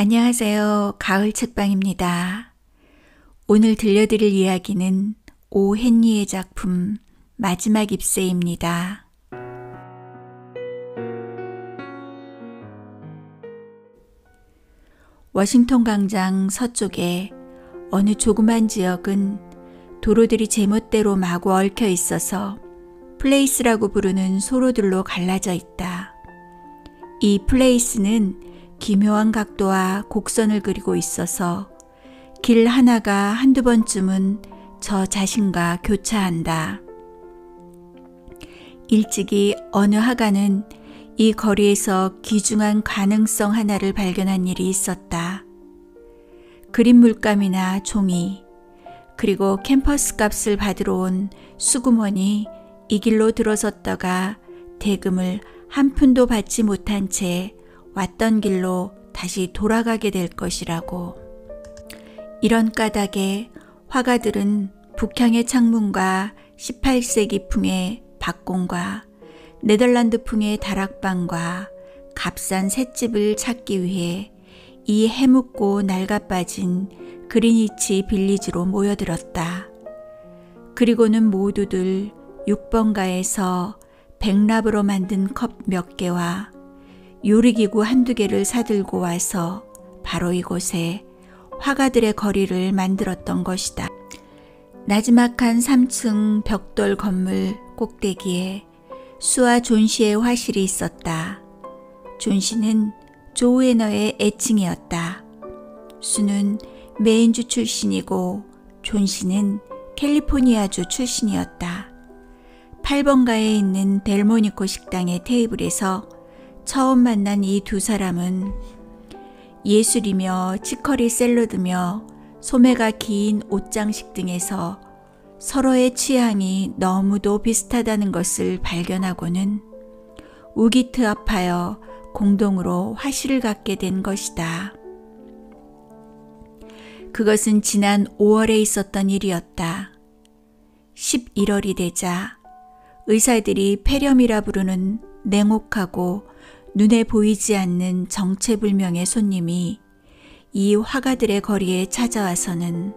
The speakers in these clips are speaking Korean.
안녕하세요. 가을 책방입니다. 오늘 들려드릴 이야기는 오 헨리의 작품 마지막 잎새입니다. 워싱턴 광장 서쪽에 어느 조그만 지역은 도로들이 제멋대로 마구 얽혀 있어서 플레이스라고 부르는 소로들로 갈라져 있다. 이 플레이스는 기묘한 각도와 곡선을 그리고 있어서 길 하나가 한두 번쯤은 저 자신과 교차한다. 일찍이 어느 화가는 이 거리에서 귀중한 가능성 하나를 발견한 일이 있었다. 그림 물감이나 종이, 그리고 캠퍼스 값을 받으러 온 수구먼이 이 길로 들어섰다가 대금을 한 푼도 받지 못한 채 왔던 길로 다시 돌아가게 될 것이라고. 이런 까닭에 화가들은 북향의 창문과 18세기풍의 박공과 네덜란드풍의 다락방과 값싼 셋집을 찾기 위해 이 해묵고 낡아빠진 그리니치 빌리지로 모여들었다. 그리고는 모두들 6번가에서 백랍으로 만든 컵 몇 개와 요리기구 한두 개를 사들고 와서 바로 이곳에 화가들의 거리를 만들었던 것이다. 나지막한 3층 벽돌 건물 꼭대기에 수와 존 씨의 화실이 있었다. 존 씨는 조우에너의 애칭이었다. 수는 메인주 출신이고 존 씨는 캘리포니아주 출신이었다. 8번가에 있는 델모니코 식당의 테이블에서 처음 만난 이 두 사람은 예술이며 치커리 샐러드며 소매가 긴 옷장식 등에서 서로의 취향이 너무도 비슷하다는 것을 발견하고는 우기트합하여 공동으로 화실을 갖게 된 것이다. 그것은 지난 5월에 있었던 일이었다. 11월이 되자 의사들이 폐렴이라 부르는 냉혹하고 눈에 보이지 않는 정체불명의 손님이 이 화가들의 거리에 찾아와서는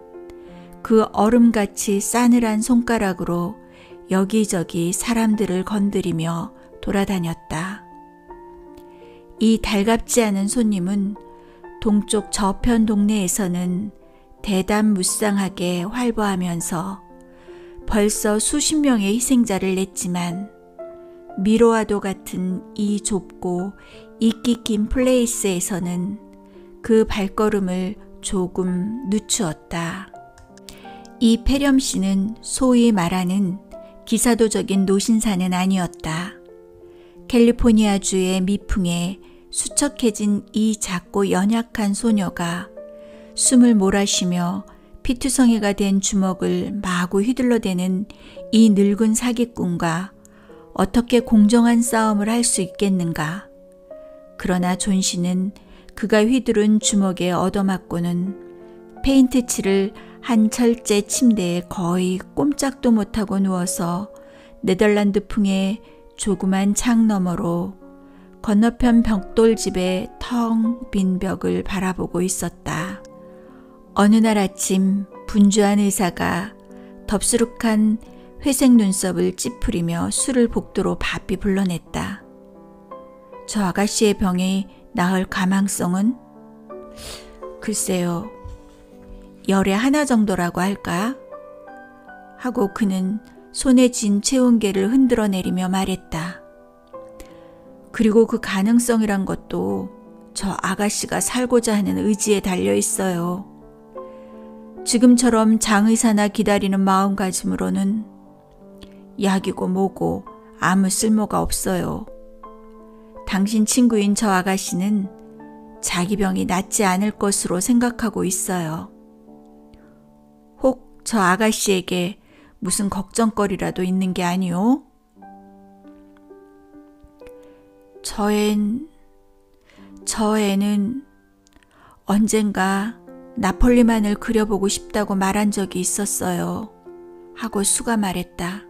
그 얼음같이 싸늘한 손가락으로 여기저기 사람들을 건드리며 돌아다녔다. 이 달갑지 않은 손님은 동쪽 저편 동네에서는 대담무쌍하게 활보하면서 벌써 수십 명의 희생자를 냈지만 미로와도 같은 이 좁고 이끼 낀 플레이스에서는 그 발걸음을 조금 늦추었다. 이 폐렴 씨는 소위 말하는 기사도적인 노신사는 아니었다. 캘리포니아주의 미풍에 수척해진 이 작고 연약한 소녀가 숨을 몰아쉬며 피투성이가 된 주먹을 마구 휘둘러대는 이 늙은 사기꾼과 어떻게 공정한 싸움을 할 수 있겠는가. 그러나 존 씨는 그가 휘두른 주먹에 얻어맞고는 페인트 칠을 한 철제 침대에 거의 꼼짝도 못하고 누워서 네덜란드풍의 조그만 창 너머로 건너편 벽돌집의 텅 빈 벽을 바라보고 있었다. 어느 날 아침 분주한 의사가 덥수룩한 회색 눈썹을 찌푸리며 술을 복도로 바삐 불러냈다. 저 아가씨의 병이 나을 가망성은? 글쎄요. 열에 하나 정도라고 할까? 하고 그는 손에 쥔 체온계를 흔들어 내리며 말했다. 그리고 그 가능성이란 것도 저 아가씨가 살고자 하는 의지에 달려 있어요. 지금처럼 장의사나 기다리는 마음가짐으로는 약이고 뭐고 아무 쓸모가 없어요. 당신 친구인 저 아가씨는 자기 병이 낫지 않을 것으로 생각하고 있어요. 혹 저 아가씨에게 무슨 걱정거리라도 있는 게 아니오? 저 애는 언젠가 나폴리만을 그려보고 싶다고 말한 적이 있었어요. 하고 수가 말했다.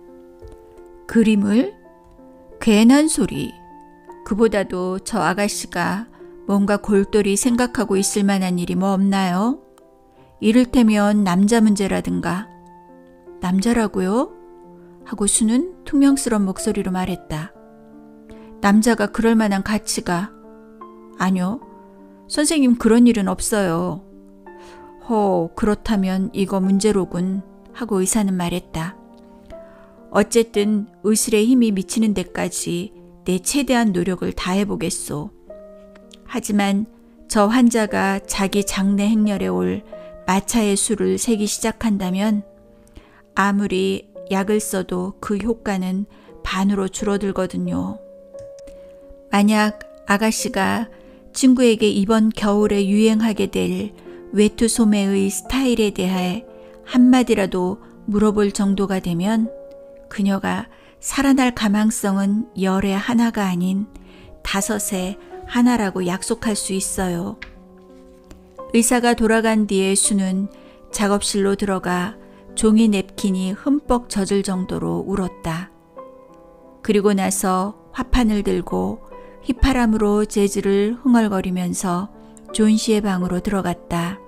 그림을? 괜한 소리. 그보다도 저 아가씨가 뭔가 골똘히 생각하고 있을 만한 일이 뭐 없나요? 이를테면 남자 문제라든가. 남자라고요? 하고 수는 퉁명스러운 목소리로 말했다. 남자가 그럴 만한 가치가. 아니요. 선생님 그런 일은 없어요. 그렇다면 이거 문제로군 하고 의사는 말했다. 어쨌든 의술의 힘이 미치는 데까지 내 최대한 노력을 다해보겠소. 하지만 저 환자가 자기 장내 행렬에 올 마차의 수를 세기 시작한다면 아무리 약을 써도 그 효과는 반으로 줄어들거든요. 만약 아가씨가 친구에게 이번 겨울에 유행하게 될 외투 소매의 스타일에 대해 한마디라도 물어볼 정도가 되면 그녀가 살아날 가망성은 10에 하나가 아닌 5에 하나라고 약속할 수 있어요. 의사가 돌아간 뒤에 수는 작업실로 들어가 종이 냅킨이 흠뻑 젖을 정도로 울었다. 그리고 나서 화판을 들고 휘파람으로 재즈를 흥얼거리면서 존 씨의 방으로 들어갔다.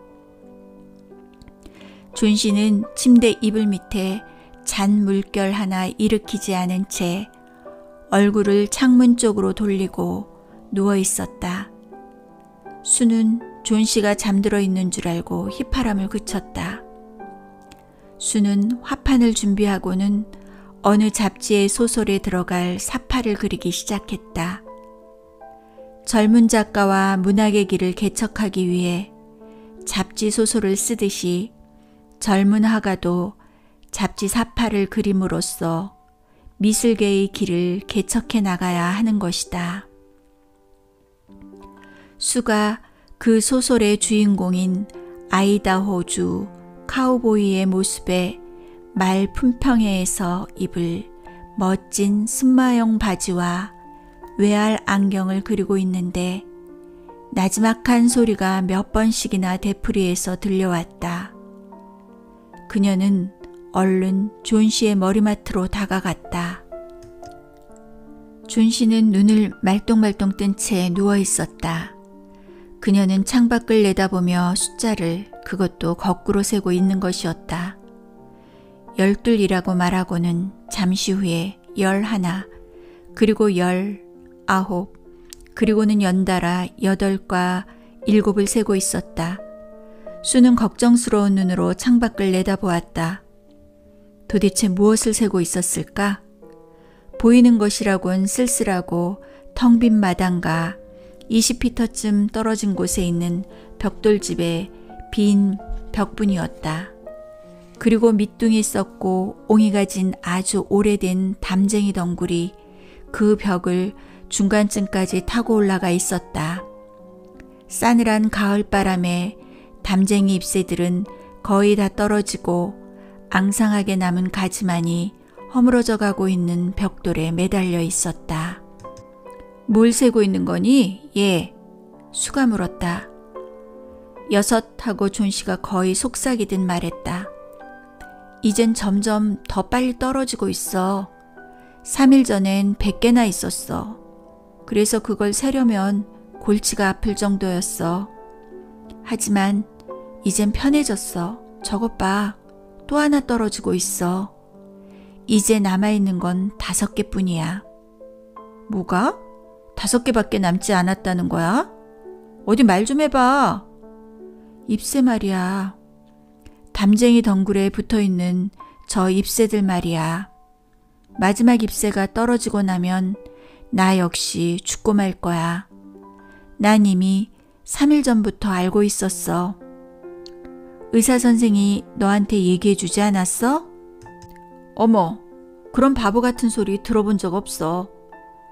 존 씨는 침대 이불 밑에 잔 물결 하나 일으키지 않은 채 얼굴을 창문 쪽으로 돌리고 누워 있었다. 수는 존 씨가 잠들어 있는 줄 알고 휘파람을 그쳤다. 수는 화판을 준비하고는 어느 잡지의 소설에 들어갈 사파를 그리기 시작했다. 젊은 작가와 문학의 길을 개척하기 위해 잡지 소설을 쓰듯이 젊은 화가도 잡지 사파를 그림으로써 미술계의 길을 개척해 나가야 하는 것이다. 수가 그 소설의 주인공인 아이다호주 카우보이의 모습에 말 품평회에서 입을 멋진 승마용 바지와 외알 안경을 그리고 있는데 나지막한 소리가 몇 번씩이나 되풀이해서 들려왔다. 그녀는 얼른 존 씨의 머리맡으로 다가갔다. 존 씨는 눈을 말똥말똥 뜬 채 누워 있었다. 그녀는 창밖을 내다보며 숫자를 그것도 거꾸로 세고 있는 것이었다. 12이라고 말하고는 잠시 후에 11, 그리고 19, 그리고는 연달아 8과 7을 세고 있었다. 수는 걱정스러운 눈으로 창밖을 내다보았다. 도대체 무엇을 세고 있었을까? 보이는 것이라곤 쓸쓸하고 텅 빈 마당과 20피터쯤 떨어진 곳에 있는 벽돌집의 빈 벽분이었다. 그리고 밑둥이 썩고 옹이가 진 아주 오래된 담쟁이 덩굴이 그 벽을 중간쯤까지 타고 올라가 있었다. 싸늘한 가을바람에 담쟁이 잎새들은 거의 다 떨어지고 앙상하게 남은 가지만이 허물어져 가고 있는 벽돌에 매달려 있었다. 뭘 세고 있는 거니? 예, 수가 물었다. 6 하고 존 씨가 거의 속삭이듯 말했다. 이젠 점점 더 빨리 떨어지고 있어. 3일 전엔 100개나 있었어. 그래서 그걸 세려면 골치가 아플 정도였어. 하지만 이젠 편해졌어. 저것 봐. 또 하나 떨어지고 있어. 이제 남아있는 건 5개뿐이야. 뭐가? 5개밖에 남지 않았다는 거야? 어디 말 좀 해봐. 잎새 말이야. 담쟁이 덩굴에 붙어있는 저 잎새들 말이야. 마지막 잎새가 떨어지고 나면 나 역시 죽고 말 거야. 난 이미 3일 전부터 알고 있었어. 의사 선생이 너한테 얘기해 주지 않았어? 어머, 그런 바보 같은 소리 들어본 적 없어.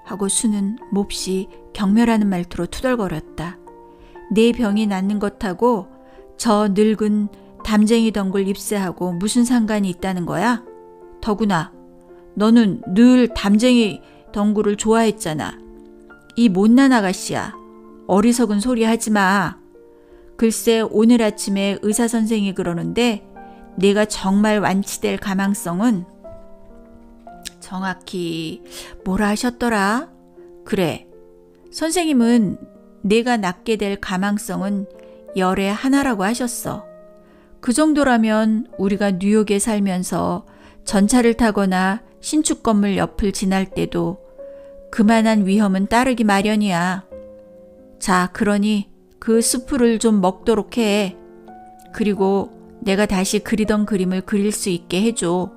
하고 수는 몹시 경멸하는 말투로 투덜거렸다. 내 병이 낫는 것하고 저 늙은 담쟁이 덩굴 잎새하고 무슨 상관이 있다는 거야? 더구나 너는 늘 담쟁이 덩굴을 좋아했잖아. 이 못난 아가씨야. 어리석은 소리 하지 마. 글쎄 오늘 아침에 의사 선생이 그러는데 내가 정말 완치될 가망성은 정확히 뭐라 하셨더라? 그래. 선생님은 내가 낳게 될 가망성은 열의 하나라고 하셨어. 그 정도라면 우리가 뉴욕에 살면서 전차를 타거나 신축 건물 옆을 지날 때도 그만한 위험은 따르기 마련이야. 자, 그러니 그 수프를 좀 먹도록 해. 그리고 내가 다시 그리던 그림을 그릴 수 있게 해줘.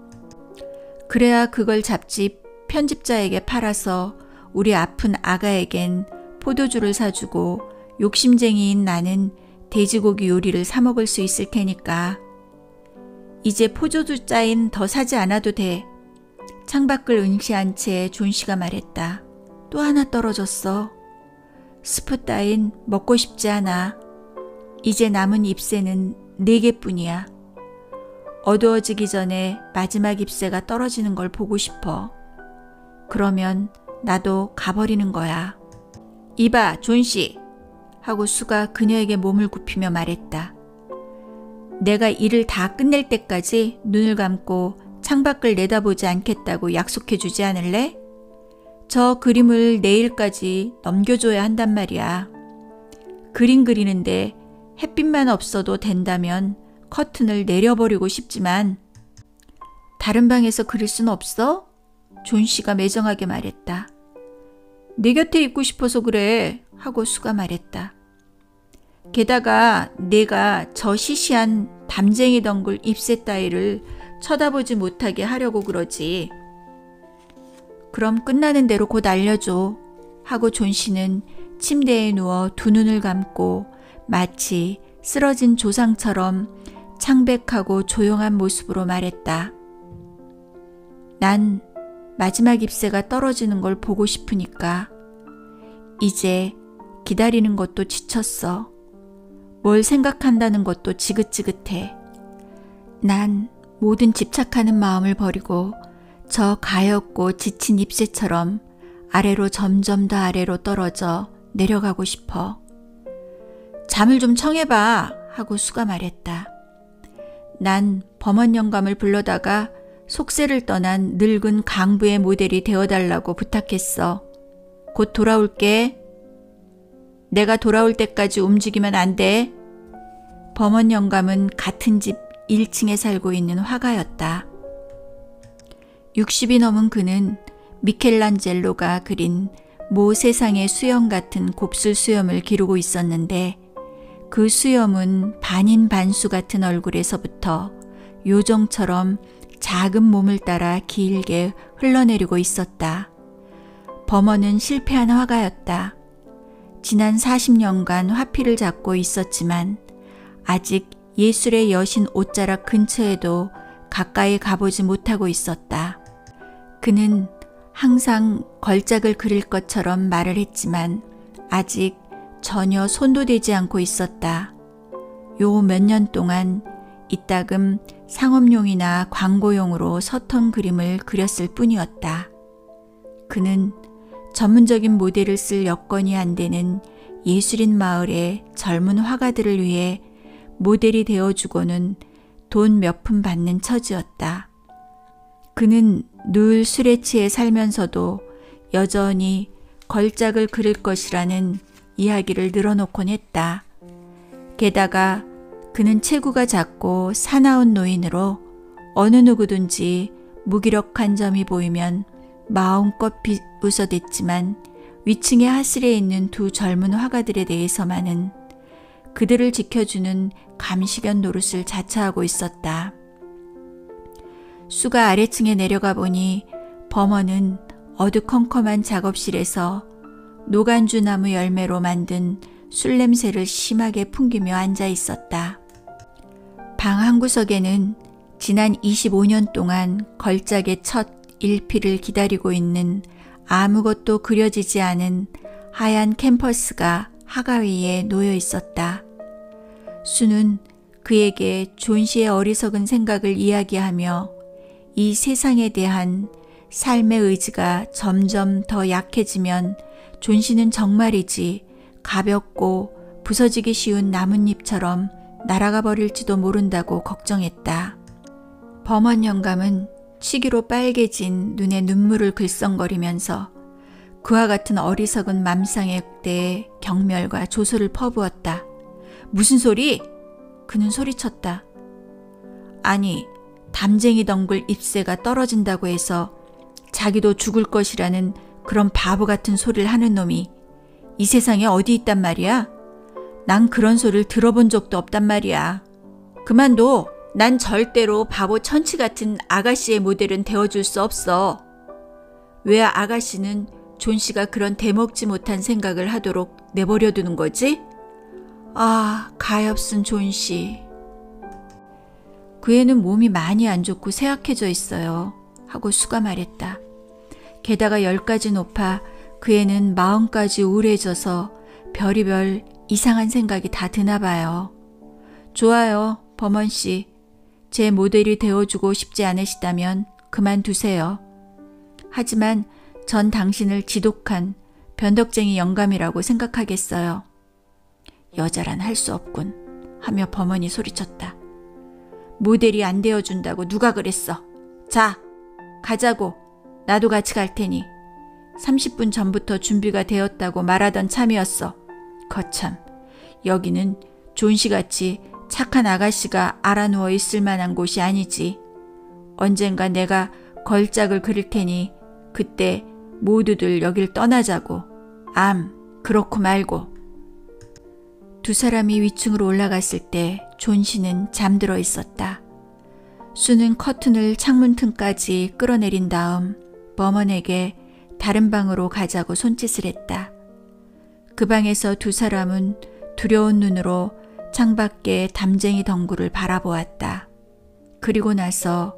그래야 그걸 잡지 편집자에게 팔아서 우리 아픈 아가에겐 포도주를 사주고 욕심쟁이인 나는 돼지고기 요리를 사 먹을 수 있을 테니까. 이제 포도주 짜인 더 사지 않아도 돼. 창밖을 응시한 채 존 씨가 말했다. 또 하나 떨어졌어. 스프 따윈 먹고 싶지 않아. 이제 남은 잎새는 4개뿐이야. 어두워지기 전에 마지막 잎새가 떨어지는 걸 보고 싶어. 그러면 나도 가버리는 거야. 이봐, 존 씨. 하고 수가 그녀에게 몸을 굽히며 말했다. 내가 일을 다 끝낼 때까지 눈을 감고 창밖을 내다보지 않겠다고 약속해 주지 않을래? 저 그림을 내일까지 넘겨줘야 한단 말이야. 그림 그리는데 햇빛만 없어도 된다면 커튼을 내려버리고 싶지만 다른 방에서 그릴 순 없어? 존 씨가 매정하게 말했다. 내 곁에 있고 싶어서 그래 하고 수가 말했다. 게다가 내가 저 시시한 담쟁이 덩굴 잎새 따위를 쳐다보지 못하게 하려고 그러지. 그럼 끝나는 대로 곧 알려줘 하고 존 씨는 침대에 누워 두 눈을 감고 마치 쓰러진 조상처럼 창백하고 조용한 모습으로 말했다. 난 마지막 잎새가 떨어지는 걸 보고 싶으니까. 이제 기다리는 것도 지쳤어. 뭘 생각한다는 것도 지긋지긋해. 난 모든 집착하는 마음을 버리고 저 가엾고 지친 잎새처럼 아래로 점점 더 아래로 떨어져 내려가고 싶어. 잠을 좀 청해봐 하고 수가 말했다. 난 범원 영감을 불러다가 속세를 떠난 늙은 강부의 모델이 되어달라고 부탁했어. 곧 돌아올게. 내가 돌아올 때까지 움직이면 안 돼. 범원 영감은 같은 집 1층에 살고 있는 화가였다. 60이 넘은 그는 미켈란젤로가 그린 모 세상의 수염 같은 곱슬 수염을 기르고 있었는데 그 수염은 반인반수 같은 얼굴에서부터 요정처럼 작은 몸을 따라 길게 흘러내리고 있었다. 범원은 실패한 화가였다. 지난 40년간 화피를 잡고 있었지만 아직 예술의 여신 옷자락 근처에도 가까이 가보지 못하고 있었다. 그는 항상 걸작을 그릴 것처럼 말을 했지만 아직 전혀 손도 대지 않고 있었다. 요 몇 년 동안 이따금 상업용이나 광고용으로 서툰 그림을 그렸을 뿐이었다. 그는 전문적인 모델을 쓸 여건이 안 되는 예술인 마을의 젊은 화가들을 위해 모델이 되어주고는 돈 몇 푼 받는 처지였다. 그는 늘 술에 취해 살면서도 여전히 걸작을 그릴 것이라는 이야기를 늘어놓곤 했다. 게다가 그는 체구가 작고 사나운 노인으로 어느 누구든지 무기력한 점이 보이면 마음껏 웃어댔지만 위층의 하슬에 있는 두 젊은 화가들에 대해서만은 그들을 지켜주는 감시견 노릇을 자처하고 있었다. 수가 아래층에 내려가 보니 범원은 어두컴컴한 작업실에서 노간주 나무 열매로 만든 술 냄새를 심하게 풍기며 앉아 있었다. 방 한구석에는 지난 25년 동안 걸작의 첫 일피를 기다리고 있는 아무것도 그려지지 않은 하얀 캔버스가 하가위에 놓여 있었다. 수는 그에게 존 씨의 어리석은 생각을 이야기하며 이 세상에 대한 삶의 의지가 점점 더 약해지면 존 씨는 정말이지 가볍고 부서지기 쉬운 나뭇잎처럼 날아가 버릴지도 모른다고 걱정했다. 범원 영감은 치기로 빨개진 눈에 눈물을 글썽거리면서 그와 같은 어리석은 맘상에 대해 경멸과 조소를 퍼부었다. 무슨 소리? 그는 소리쳤다. 아니, 담쟁이 덩굴 잎새가 떨어진다고 해서 자기도 죽을 것이라는 그런 바보 같은 소리를 하는 놈이 이 세상에 어디 있단 말이야? 난 그런 소리를 들어본 적도 없단 말이야. 그만둬. 난 절대로 바보 천치 같은 아가씨의 모델은 되어줄 수 없어. 왜 아가씨는 존 씨가 그런 대먹지 못한 생각을 하도록 내버려 두는 거지? 아, 가엾은 존 씨. 그 애는 몸이 많이 안 좋고 쇠약해져 있어요. 하고 수가 말했다. 게다가 10가지 높아 그 애는 마음까지 우울해져서 별의별 이상한 생각이 다 드나 봐요. 좋아요, 범원 씨. 제 모델이 되어주고 싶지 않으시다면 그만두세요. 하지만 전 당신을 지독한 변덕쟁이 영감이라고 생각하겠어요. 여자란 할 수 없군 하며 범원이 소리쳤다. 모델이 안 되어준다고 누가 그랬어? 자, 가자고. 나도 같이 갈 테니. 30분 전부터 준비가 되었다고 말하던 참이었어. 거참, 여기는 존 씨같이 착한 아가씨가 알아누워 있을 만한 곳이 아니지. 언젠가 내가 걸작을 그릴 테니 그때 모두들 여길 떠나자고. 그렇고 말고. 두 사람이 위층으로 올라갔을 때 존 씨는 잠들어 있었다. 수는 커튼을 창문 틈까지 끌어내린 다음 범원에게 다른 방으로 가자고 손짓을 했다. 그 방에서 두 사람은 두려운 눈으로 창밖의 담쟁이 덩굴을 바라보았다. 그리고 나서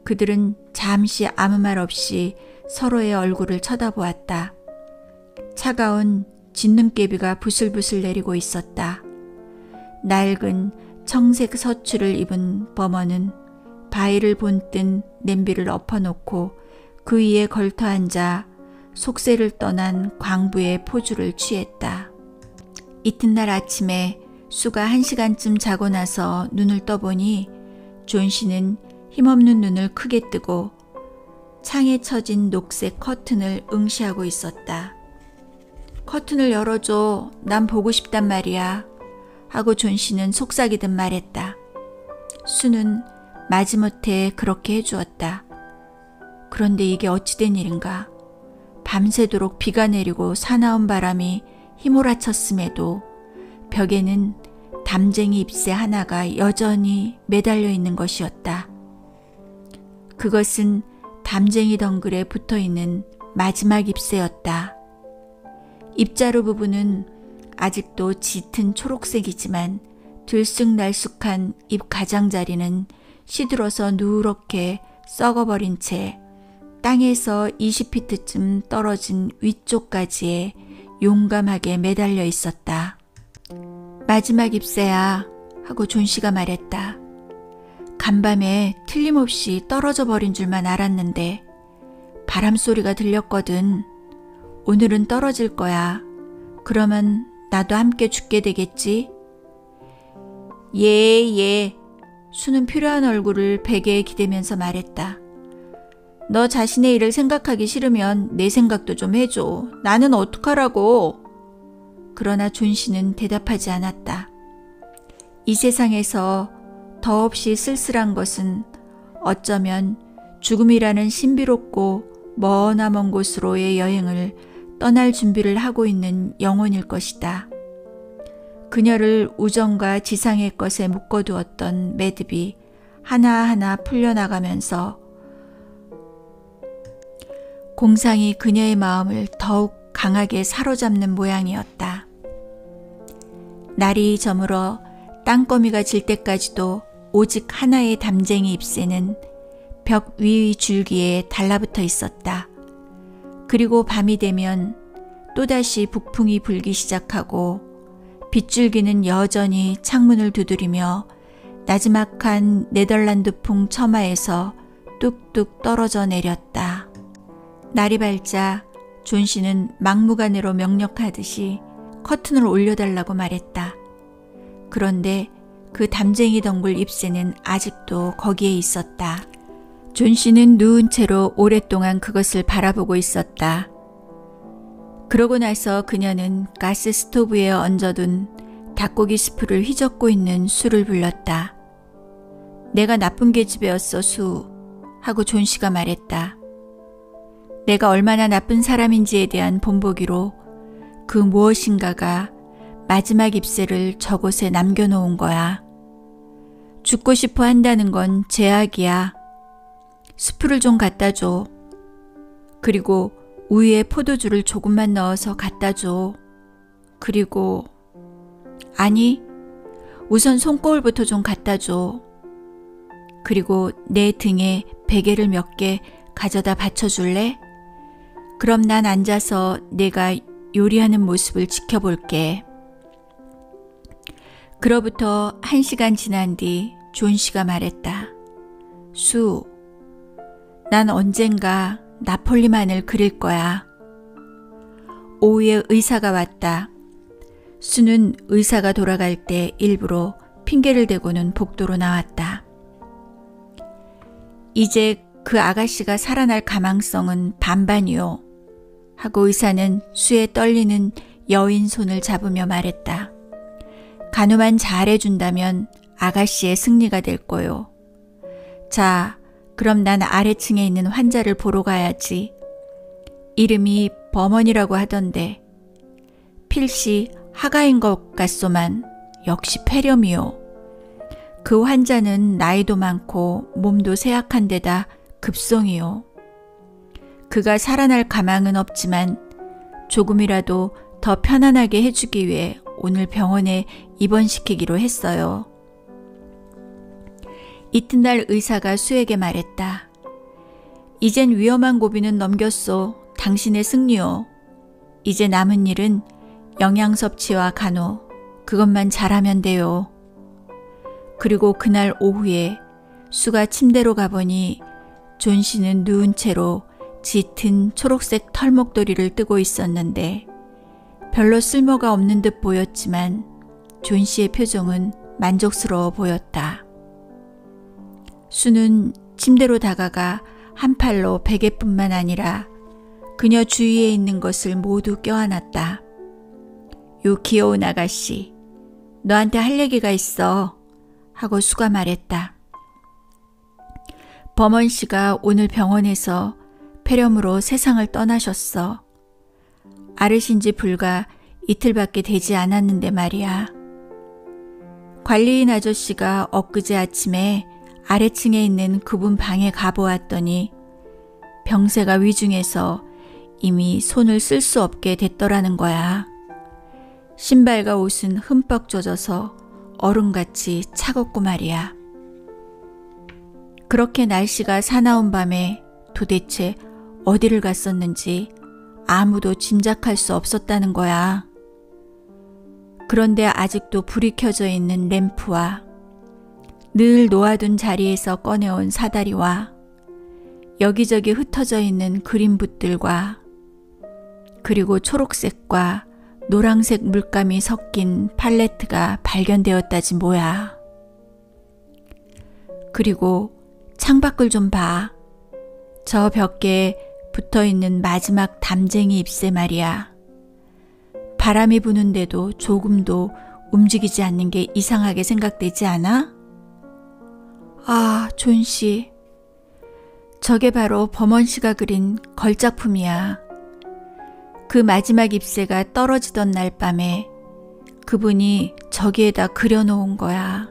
그들은 잠시 아무 말 없이 서로의 얼굴을 쳐다보았다. 차가운 진눈깨비가 부슬부슬 내리고 있었다. 낡은 청색 서추를 입은 범원은 바위를 본뜬 냄비를 엎어놓고 그 위에 걸터앉아 속세를 떠난 광부의 포주를 취했다. 이튿날 아침에 수가 1시간쯤 자고 나서 눈을 떠보니 존 씨는 힘없는 눈을 크게 뜨고 창에 쳐진 녹색 커튼을 응시하고 있었다. 커튼을 열어줘. 난 보고 싶단 말이야. 하고 존 씨는 속삭이듯 말했다. 수는 마지못해 그렇게 해주었다. 그런데 이게 어찌된 일인가. 밤새도록 비가 내리고 사나운 바람이 휘몰아쳤음에도 벽에는 담쟁이 잎새 하나가 여전히 매달려 있는 것이었다. 그것은 담쟁이 덩굴에 붙어있는 마지막 잎새였다. 잎자루 부분은 아직도 짙은 초록색이지만 들쑥날쑥한 잎 가장자리는 시들어서 누렇게 썩어버린 채 땅에서 20피트쯤 떨어진 위쪽까지에 용감하게 매달려 있었다. 마지막 잎새야 하고 존 씨가 말했다. 간밤에 틀림없이 떨어져 버린 줄만 알았는데 바람소리가 들렸거든. 오늘은 떨어질 거야. 그러면 나도 함께 죽게 되겠지? 예. 수는 필요한 얼굴을 베개에 기대면서 말했다. 너 자신의 일을 생각하기 싫으면 내 생각도 좀 해줘. 나는 어떡하라고. 그러나 존 씨는 대답하지 않았다. 이 세상에서 더없이 쓸쓸한 것은 어쩌면 죽음이라는 신비롭고 머나먼 곳으로의 여행을 떠날 준비를 하고 있는 영혼일 것이다. 그녀를 우정과 지상의 것에 묶어두었던 매듭이 하나하나 풀려나가면서 공상이 그녀의 마음을 더욱 강하게 사로잡는 모양이었다. 날이 저물어 땅거미가 질 때까지도 오직 하나의 담쟁이 잎새는 벽 위의 줄기에 달라붙어 있었다. 그리고 밤이 되면 또다시 북풍이 불기 시작하고 빗줄기는 여전히 창문을 두드리며 나지막한 네덜란드풍 처마에서 뚝뚝 떨어져 내렸다. 날이 밝자 존 씨는 막무가내로 명령하듯이 커튼을 올려달라고 말했다. 그런데 그 담쟁이 덩굴 잎새는 아직도 거기에 있었다. 존 씨는 누운 채로 오랫동안 그것을 바라보고 있었다. 그러고 나서 그녀는 가스 스토브에 얹어둔 닭고기 스프를 휘젓고 있는 수를 불렀다. 내가 나쁜 계집애였어, 수. 하고 존 씨가 말했다. 내가 얼마나 나쁜 사람인지에 대한 본보기로 그 무엇인가가 마지막 ip새를 저곳에 남겨놓은 거야. 죽고 싶어 한다는 건 제약이야. 스프를 좀 갖다 줘. 그리고 우유에 포도주를 조금만 넣어서 갖다 줘. 그리고 아니, 우선 손거울부터 좀 갖다 줘. 그리고 내 등에 베개를 몇 개 가져다 받쳐줄래? 그럼 난 앉아서 내가 요리하는 모습을 지켜볼게. 그로부터 1시간 지난 뒤 존 씨가 말했다. 수, 난 언젠가 나폴리만을 그릴 거야. 오후에 의사가 왔다. 수는 의사가 돌아갈 때 일부러 핑계를 대고는 복도로 나왔다. 이제 그 아가씨가 살아날 가망성은 반반이요. 하고 의사는 수의 떨리는 여인 손을 잡으며 말했다. 간호만 잘해준다면 아가씨의 승리가 될 거요. 자, 그럼 난 아래층에 있는 환자를 보러 가야지. 이름이 범원이라고 하던데 필시 하가인 것 같소만 역시 폐렴이요. 그 환자는 나이도 많고 몸도 쇠약한 데다 급성이요. 그가 살아날 가망은 없지만 조금이라도 더 편안하게 해주기 위해 오늘 병원에 입원시키기로 했어요. 이튿날 의사가 수에게 말했다. 이젠 위험한 고비는 넘겼소. 당신의 승리요. 이제 남은 일은 영양 섭취와 간호, 그것만 잘하면 돼요. 그리고 그날 오후에 수가 침대로 가보니 존 씨는 누운 채로 짙은 초록색 털목도리를 뜨고 있었는데 별로 쓸모가 없는 듯 보였지만 존 씨의 표정은 만족스러워 보였다. 수는 침대로 다가가 한 팔로 베개뿐만 아니라 그녀 주위에 있는 것을 모두 껴안았다. 요 귀여운 아가씨, 너한테 할 얘기가 있어. 하고 수가 말했다. 범원 씨가 오늘 병원에서 폐렴으로 세상을 떠나셨어. 앓으신 지 불과 이틀밖에 되지 않았는데 말이야. 관리인 아저씨가 엊그제 아침에 아래층에 있는 그분 방에 가보았더니 병세가 위중해서 이미 손을 쓸 수 없게 됐더라는 거야. 신발과 옷은 흠뻑 젖어서 얼음같이 차갑고 말이야. 그렇게 날씨가 사나운 밤에 도대체 어디를 갔었는지 아무도 짐작할 수 없었다는 거야. 그런데 아직도 불이 켜져 있는 램프와 늘 놓아둔 자리에서 꺼내온 사다리와 여기저기 흩어져 있는 그림붓들과 그리고 초록색과 노란색 물감이 섞인 팔레트가 발견되었다지 뭐야. 그리고 창밖을 좀 봐. 저 벽에 붙어있는 마지막 담쟁이 잎새 말이야. 바람이 부는데도 조금도 움직이지 않는 게 이상하게 생각되지 않아? 아, 존 씨. 저게 바로 범원 씨가 그린 걸작품이야. 그 마지막 잎새가 떨어지던 날 밤에 그분이 저기에다 그려놓은 거야.